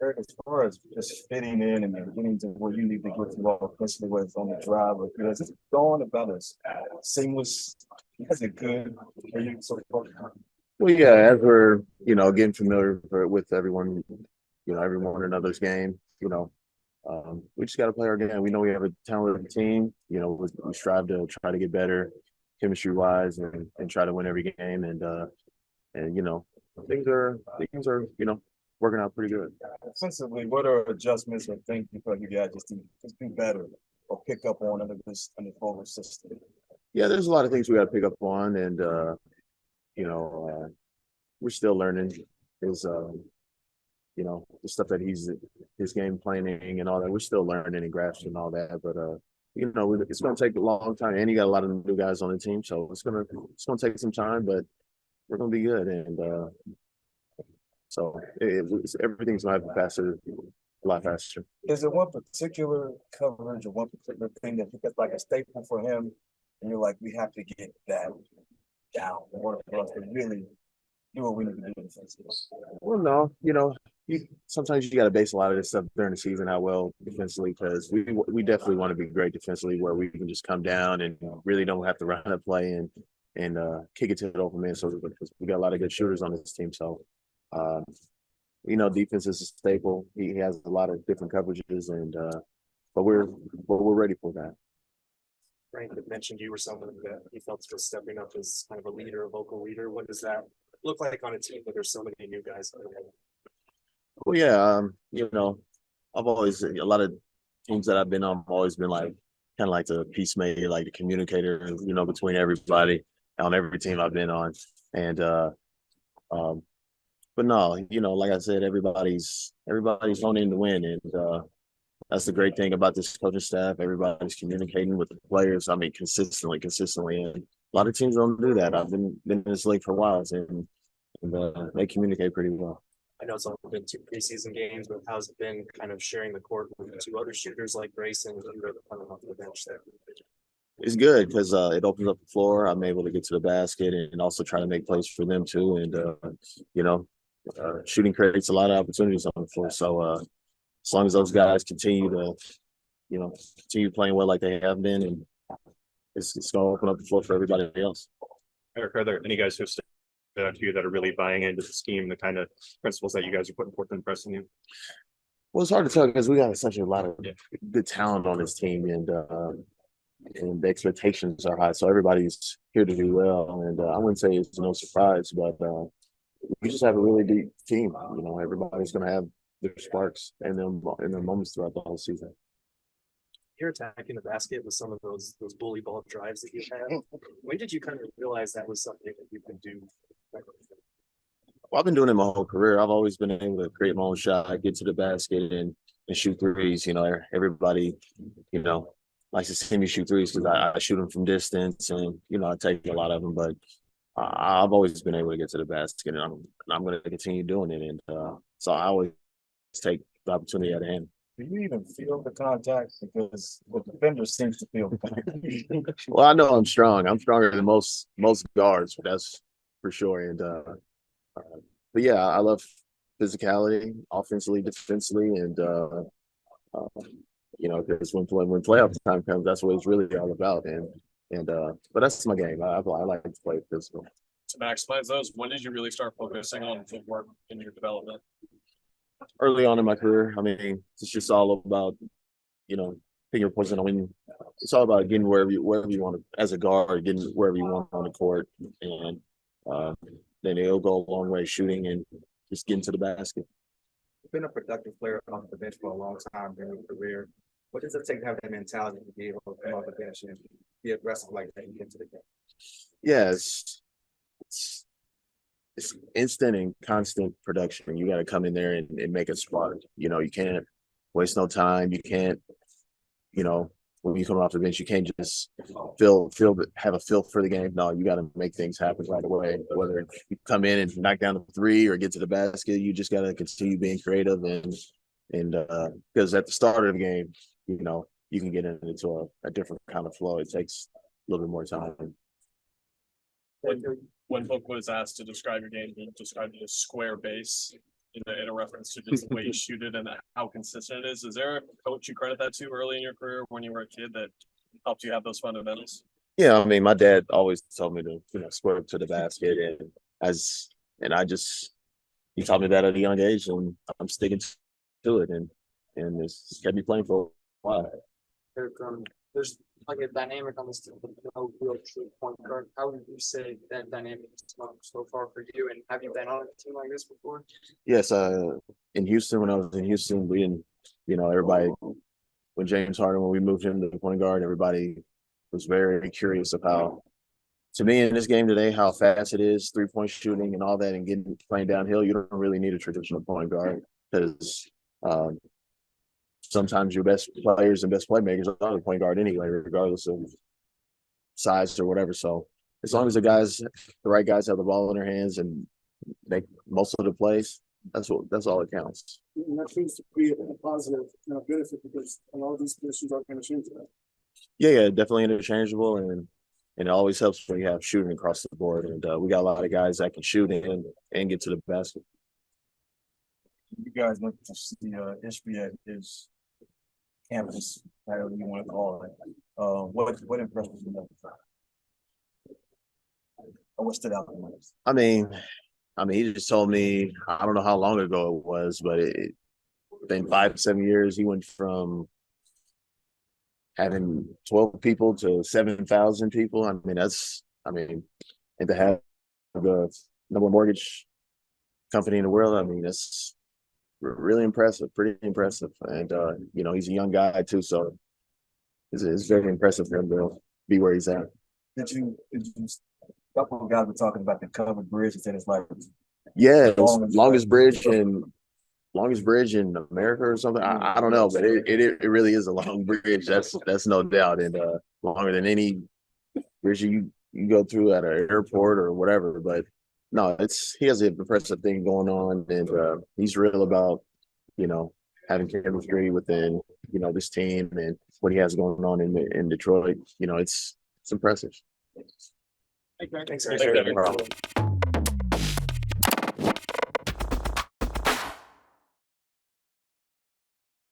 Eric, as far as just fitting in and getting to where you need to get to offensively, whether it's on the drive or is it going about as seamless as it could for you so far? Well, yeah, as we're, getting familiar with everyone, everyone in another's game, we just got to play our game. We know we have a talented team. We strive to try to get better chemistry wise and try to win every game. And things are working out pretty good. Offensively, what are adjustments or things you feel you guys just do better or pick up on under forward system? Yeah, there's a lot of things we got to pick up on, and you know, we're still learning his, the stuff that his game planning and all that. We're still learning and grasping all that, but it's going to take a long time. And you got a lot of new guys on the team, so it's going to take some time, but we're going to be good. And so everything's going to happen faster, a lot faster. Is there one particular coverage or one particular thing that's like a staple for him, and you're like, we have to get that down in order for us to really do what we need to do defensively? Well, no, sometimes you got to base a lot of this stuff during the season how well defensively, because we definitely want to be great defensively where we can just come down and really don't have to run a play and kick it to the open man. So because we got a lot of good shooters on this team, so defense is a staple. He has a lot of different coverages, and but we're ready for that. Frank had mentioned you were someone that he felt was stepping up as kind of a leader, a vocal leader. What does that look like on a team where there's so many new guys? Well, yeah, I've always a lot of teams that I've been on. I've always been like kind of like the peacemaker, like the communicator, between everybody on every team I've been on, and but no, like I said, everybody's going in to win, and that's the great thing about this coaching staff. Everybody's communicating with the players. I mean, consistently, and a lot of teams don't do that. I've been in this league for a while, and they communicate pretty well. I know it's only been 2 preseason games, but how's it been kind of sharing the court with 2 other shooters like Grayson and Yuta coming off the bench there? It's good because it opens up the floor. I'm able to get to the basket and also try to make plays for them too. And shooting creates a lot of opportunities on the floor. So as long as those guys continue playing well like they have been, and it's going to open up the floor for everybody else. Eric, are there any guys who stood out to you that are really buying into the scheme, the kind of principles that you guys are putting forth and impressing you? Well, it's hard to tell because we got such a lot of good talent on this team, and the expectations are high. So everybody's here to do well, and I wouldn't say it's no surprise, but we just have a really deep team. Everybody's going to have their sparks and their moments throughout the whole season. You're attacking the basket with some of those bully ball drives that you have. When did you kind of realize that was something that you could do? Well, I've been doing it my whole career. I've always been able to create my own shot, get to the basket, and shoot threes. Everybody, likes to see me shoot threes because I shoot them from distance, and I take a lot of them. But I've always been able to get to the basket, and I'm going to continue doing it. And so I always take the opportunity at hand. Do you even feel the contact? Because the defender seems to feel the contact. Well, I know I'm strong. I'm stronger than most guards, that's for sure. And but yeah, I love physicality, offensively, defensively, and because when playoff time comes, that's what it's really all about. And but that's my game. I like to play physical. To maximize those, when did you really start focusing on footwork in your development? Early on in my career. I mean, it's just all about, picking your position. I mean, it's all about getting wherever you want to, as a guard, getting wherever you want on the court. And then it'll go a long way shooting and just getting to the basket. You've been a productive player off the bench for a long time in your career. What does it take to have that mentality to be able to come off the bench and be aggressive like that and get to the game? Yeah, it's instant and constant production. You got to come in there and make a spark. You can't waste no time. You can't, when you come off the bench, you can't just have a feel for the game. No, you got to make things happen right away. Whether you come in and knock down a three or get to the basket, you just got to continue being creative and because at the start of the game, you can get into a different kind of flow. It takes a little bit more time. When Book was asked to describe your game, he described it as square base. in a reference to just the way you shoot it and how consistent it is. Is there a coach you credit that to early in your career when you were a kid that helped you have those fundamentals? Yeah, I mean, my dad always told me to, square up to the basket, he taught me that at a young age, and I'm sticking to it, and it's kept me playing for a while. There's like a dynamic on this team, but no real true point guard. How would you say that dynamic is so far for you? And have you been on a team like this before? Yes, in Houston, when I was in Houston, we didn't, everybody, when James Harden, when we moved him to the point guard, everybody was very curious of how, to me in this game today, how fast it is, 3-point shooting and all that, and playing downhill. You don't really need a traditional point guard because sometimes your best players and best playmakers are the point guard anyway, regardless of size or whatever. So as long as the right guys have the ball in their hands and make most of the plays, that's all that counts. And that seems to be a positive benefit because a lot of these positions are going to change that. Yeah, definitely interchangeable, and it always helps when you have shooting across the board. And we got a lot of guys that can shoot and get to the basket. You guys went to see Ishby at his campus, however you want to call it. What impressed you most? Or what stood out the most? I mean, he just told me, I don't know how long ago it was, but it been 5-7 years. He went from having 12 people to 7,000 people. And to have the number one mortgage company in the world, that's really impressive, pretty impressive. And, he's a young guy too. So it's very impressive for him to be where he's at. Did you a couple of guys were talking about the covered bridge and said it's like, yeah, longest bridge in America or something. I don't know, but it really is a long bridge. That's no doubt, and longer than any bridge you go through at an airport or whatever. But no, he has an impressive thing going on, and he's real about having chemistry within this team and what he has going on in Detroit. It's impressive. Thanks, Thank you.